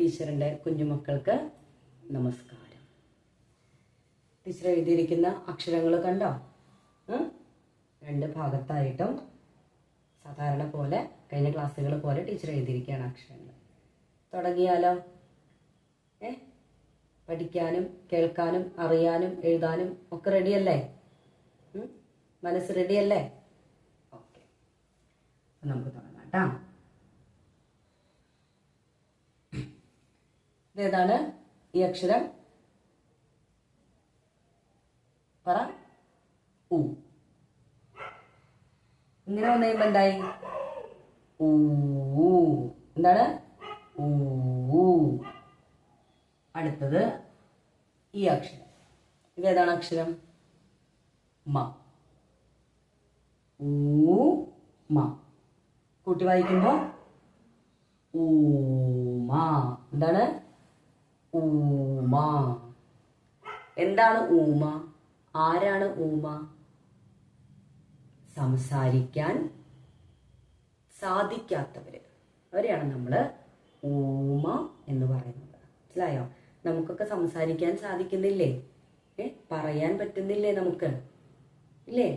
ടീച്ചറിൻ്റെ കുഞ്ഞുമക്കൾക്ക് നമസ്കാരം. ടീച്ചർ എഴുതിയിരിക്കുന്ന അക്ഷരങ്ങൾ കണ്ടോ? രണ്ട് ഭാഗത്തായിട്ടും സാധാരണ പോലെ കഴിഞ്ഞ ക്ലാസ്സുകൾ പോലെ ടീച്ചർ എഴുതിയിരിക്കുകയാണ് അക്ഷരങ്ങൾ. തുടങ്ങിയാലോ? പഠിക്കാനും കേൾക്കാനും അറിയാനും എഴുതാനും ഒക്കെ റെഡിയല്ലേ? മനസ്സ് റെഡിയല്ലേ? ഓക്കെ, നമുക്ക് തുടങ്ങാം കേട്ടോ. ഇതേതാണ് ഈ അക്ഷരം? പറ. ഉ. ഇങ്ങനെ വന്നു കഴിയുമ്പോ എന്തായി? ഊ. എന്താണ്? ഊ. അടുത്തത് ഈ അക്ഷരം. ഇതേതാണ് അക്ഷരം? മ. ഊ മ. കൂട്ടി വായിക്കുമ്പോ ഊമ. എന്താണ്? ഊമ. എന്താണ് ഊമ? ആരാണ് ഊമ? സംസാരിക്കാൻ സാധിക്കാത്തവര്, അവരെയാണ് നമ്മൾ ഊമ എന്ന് പറയുന്നത്. മനസ്സിലായോ? നമുക്കൊക്കെ സംസാരിക്കാൻ സാധിക്കുന്നില്ലേ? പറയാൻ പറ്റുന്നില്ലേ നമുക്ക്? ഇല്ലേ?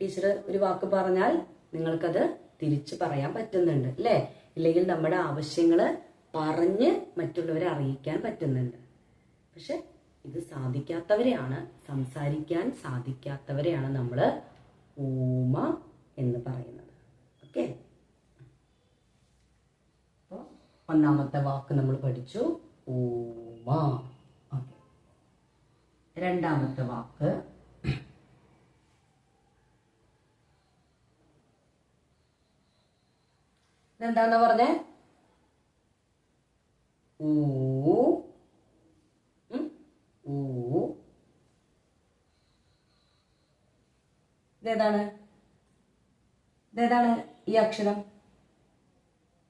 ടീച്ചർ ഒരു വാക്ക് പറഞ്ഞാൽ നിങ്ങൾക്കത് തിരിച്ചു പറയാൻ പറ്റുന്നുണ്ട് അല്ലേ? ഇല്ലെങ്കിൽ നമ്മുടെ ആവശ്യങ്ങള് പറഞ്ഞ് മറ്റുള്ളവരെ അറിയിക്കാൻ പറ്റുന്നുണ്ട്. പക്ഷെ ഇത് സാധിക്കാത്തവരെയാണ്, സംസാരിക്കാൻ സാധിക്കാത്തവരെയാണ് നമ്മൾ ഊമ എന്ന് പറയുന്നത്. ഓക്കെ, അപ്പോൾ ഒന്നാമത്തെ വാക്ക് നമ്മൾ പഠിച്ചു, ഊമ. ഓക്കെ, രണ്ടാമത്തെ വാക്ക് ഇതെന്താന്ന് പറഞ്ഞേ? ഊ. ഊ. ഇതേതാണ്? ഇതേതാണ് ഈ അക്ഷരം?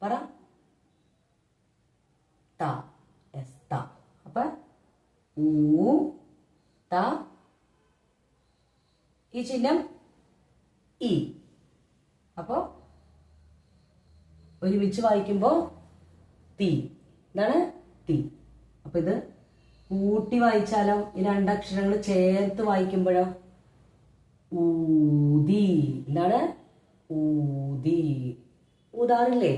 പറ. ത. യെസ്, ത. അപ്പൊ ഊ ത. ഈ ചിഹ്നം ഇ. അപ്പോ ഒരുമിച്ച് വായിക്കുമ്പോ തീ. എന്താണ്? തീ. അപ്പൊ ഇത് കൂട്ടി വായിച്ചാലോ? ഈ രണ്ടക്ഷരങ്ങൾ ചേർത്ത് വായിക്കുമ്പോഴോ? ഊതി. എന്താണ്? ഊതി. ഊതാറില്ലേ?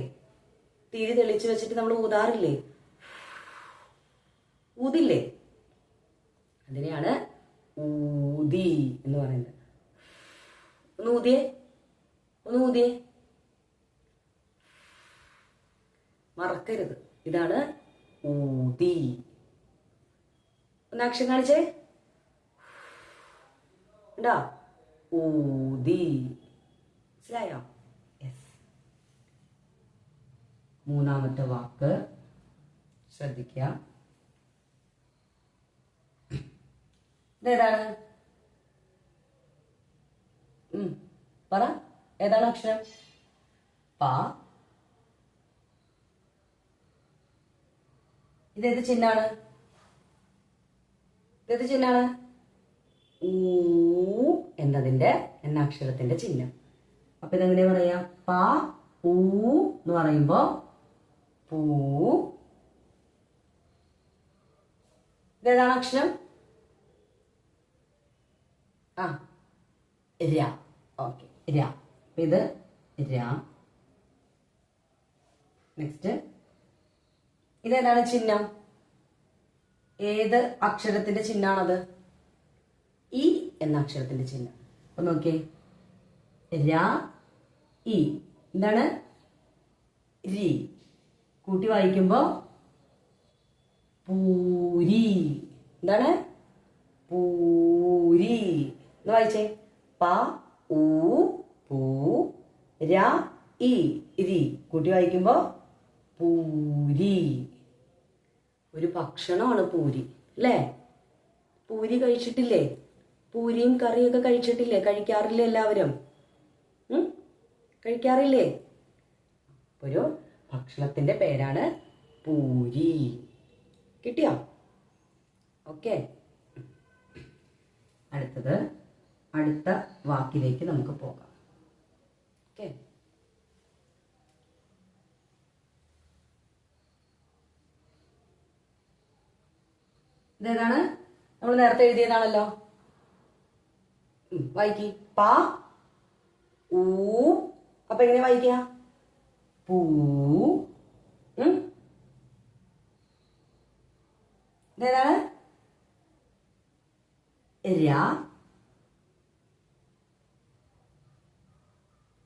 തിരി തെളിച്ച് വെച്ചിട്ട് നമ്മൾ ഊതാറില്ലേ? ഊതില്ലേ? അതിനെയാണ് ഊതി എന്ന് പറയുന്നത്. ഒന്ന് ഊതിയേ, ഒന്ന് ഊതിയേ. മറക്കരുത്, ഇതാണ് ഊതി. ഒന്ന് അക്ഷരം കാണിച്ചേ. ഉണ്ടോ? ഊതി. മനസ്സിലായോ? യെസ്. മൂന്നാമത്തെ വാക്ക് ശ്രദ്ധിക്കുക. ഇതേതാണ്? പറ. ഏതാണ് അക്ഷരം? പ. ഇതേത് ചിഹ്നാണ്? ഇതേത് ചിഹ്നാണ്? ഊ എന്നതിന്റെ എന്ന അക്ഷരത്തിന്റെ ചിഹ്നം. അപ്പൊ ഇതെങ്ങനെ പറയാ? പ ഊ എന്ന് പറയുമ്പോ പൂ. ഇതേതാണ് അക്ഷരം? ര. ഓക്കെ, ര. അപ്പൊ ഇത് ര. നെക്സ്റ്റ്, ഇതേതാണ് ചിഹ്നം? ഏത് അക്ഷരത്തിന്റെ ചിഹ്നാണത്? ഇ എന്ന അക്ഷരത്തിന്റെ ചിഹ്നം. അപ്പൊ നോക്കിയേ, ര ഇ. എന്താണ്? രി. കൂട്ടി വായിക്കുമ്പോ പൂരി. എന്താണ്? പൂരി. എന്ന് വായിച്ചേ. പ ഊ പൂ ര ഇ രി. കൂട്ടി വായിക്കുമ്പോ പൂരി. ഒരു ഭക്ഷണമാണ് പൂരി അല്ലേ? പൂരി കഴിച്ചിട്ടില്ലേ? പൂരിയും കറിയൊക്കെ കഴിച്ചിട്ടില്ലേ? കഴിക്കാറില്ലേ എല്ലാവരും? കഴിക്കാറില്ലേ? ഒരു ഭക്ഷണത്തിന്റെ പേരാണ് പൂരി. കിട്ടിയോ? ഓക്കെ, അടുത്ത വാക്കിലേക്ക് നമുക്ക് പോകാം. ഓക്കെ, ഇതേതാണ്? നമ്മൾ നേരത്തെ എഴുതിയതാണല്ലോ. വായിക്കി. പ ഊ. അപ്പൊ എങ്ങനെ വായിക്കുക? പൂ. ഇതേതാണ്? ര.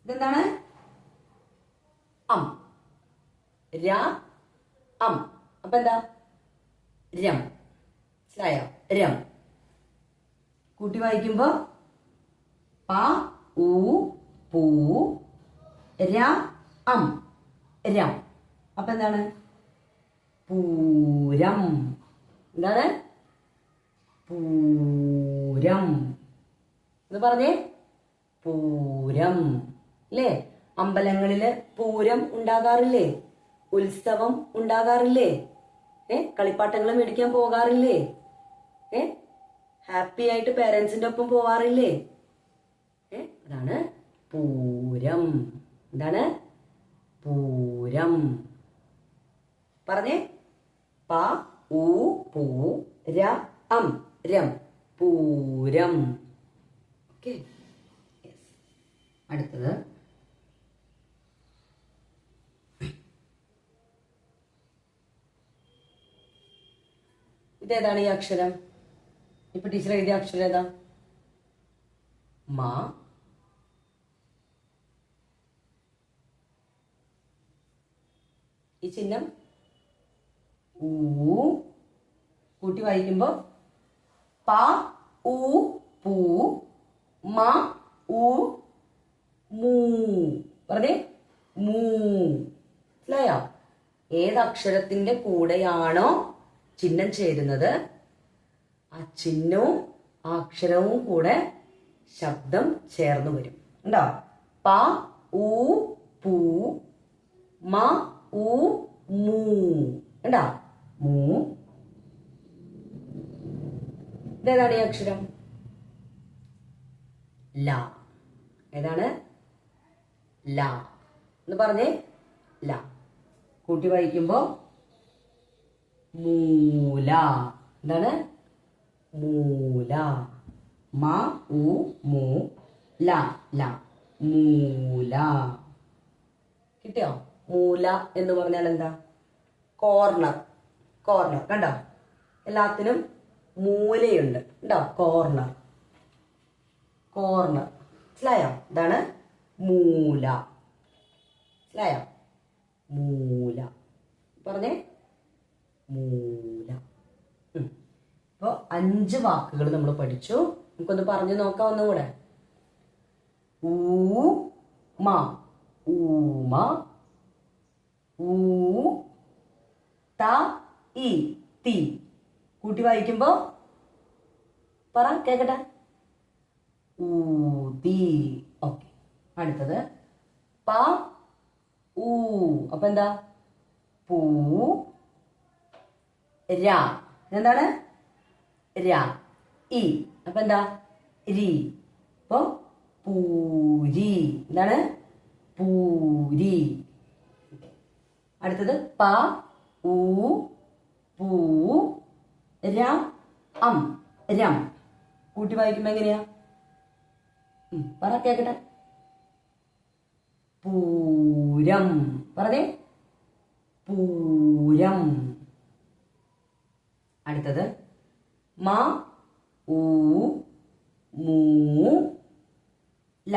ഇതെന്താണ്? അം. ര അം. അപ്പൊ എന്താ? രം. മനസ്സിലായോ? രം. കൂട്ടി വായിക്കുമ്പോ പ ഊ പൂ ര അം രം. അപ്പൊ എന്താണ്? പൂരം. എന്താണ്? പൂരം. എന്ന് പറഞ്ഞേ. പൂരം. അല്ലേ? അമ്പലങ്ങളില് പൂരം ഉണ്ടാകാറില്ലേ? ഉത്സവം ഉണ്ടാകാറില്ലേ? കളിപ്പാട്ടങ്ങൾ മേടിക്കാൻ പോകാറില്ലേ? ഹാപ്പി ആയിട്ട് പേരൻസിന്റെ ഒപ്പം പോവാറില്ലേ? അതാണ് പൂരം. എന്താണ്? പൂരം. പറഞ്ഞേ. പ ഊ പൂ ര അം രം. പൂരം. ഓക്കെ. അടുത്തത് ഇതേതാണ് ഈ അക്ഷരം? ഇപ്പൊ ടീച്ചർ എഴുതിയ അക്ഷരം ഏതാ? മാ. ഈ ചിഹ്നം ഊ. കൂട്ടി വായിക്കുമ്പോ പ ഊ പൂ മ ഊ മൂ. പറഞ്ഞേ. മൂ. മനസ്സിലായോ? ഏതക്ഷരത്തിന്റെ കൂടെയാണോ ചിഹ്നം ചേരുന്നത് ആ ചിഹ്നവും ആ അക്ഷരവും കൂടെ ശബ്ദം ചേർന്ന് വരും. ഉണ്ടോ? പ ഊ പൂ മ ഊ മൂ. ഉണ്ടോ? മൂ. ഇതേതാണ് ഈ അക്ഷരം? ല. ഏതാണ്? ല. എന്ന് പറഞ്ഞേ. ല. കൂട്ടി വായിക്കുമ്പോ മൂല. എന്താണ്? മൂല. മ ഊ മൂ ല ല. മൂല. കിട്ടിയോ? മൂല എന്ന് പറഞ്ഞാൽ എന്താ? കോർണർ. കോർണർ. കണ്ടോ? എല്ലാത്തിനും മൂലയുണ്ട്. ഉണ്ടോ? കോർണർ. കോർണർ. മനസ്സിലായോ? ഇതാണ് മൂല. മനസ്സിലായോ? മൂല. പറഞ്ഞേ. മൂല. ഇപ്പൊ 5 വാക്കുകൾ നമ്മൾ പഠിച്ചു. നമുക്കൊന്ന് പറഞ്ഞു നോക്കാം ഒന്നും കൂടെ. ഊമ. ഊമ. ഊ ത ഇ തി. കൂട്ടി വായിക്കുമ്പോ പറ കേക്കട്ടെ. ഊതി. ഓക്കെ. അടുത്തത് പ ഊ. അപ്പൊ എന്താ? പൂ ര. എന്താണ്? ര. ഇ. അപ്പൊ എന്താ? രി. അപ്പൊ പൂരി. എന്താണ്? പൂരി. അടുത്തത് പ ഊ പൂ ര അം രം. കൂട്ടി വായിക്കുമ്പോ എങ്ങനെയാ? പറ കേക്കട്ടെ. പൂരം. പറഞ്ഞേ. പൂരം. അടുത്തത് മ ഊ മൂ ല.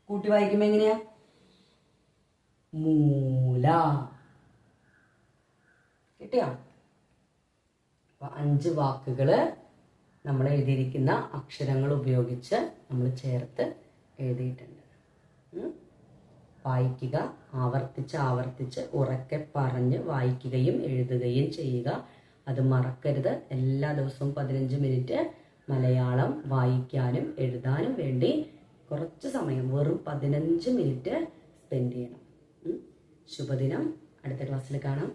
കൂട്ടി വായിക്കുമ്പോ എങ്ങനെയാ? മൂല. കിട്ടിയോ? അപ്പൊ 5 വാക്കുകള് നമ്മൾ എഴുതിയിരിക്കുന്ന അക്ഷരങ്ങൾ ഉപയോഗിച്ച് നമ്മൾ ചേർത്ത് എഴുതിയിട്ടുണ്ട്. വായിക്കുക. ആവർത്തിച്ച് ആവർത്തിച്ച് ഉറക്കെ പറഞ്ഞ് വായിക്കുകയും എഴുതുകയും ചെയ്യുക. അത് മറക്കരുത്. എല്ലാ ദിവസവും 15 മിനിറ്റ് മലയാളം വായിക്കാനും എഴുതാനും വേണ്ടി കുറച്ച് സമയം, വെറും 15 മിനിറ്റ് സ്പെൻഡ് ചെയ്യണം. ശുഭദിനം. അടുത്ത ക്ലാസ്സിൽ കാണാം.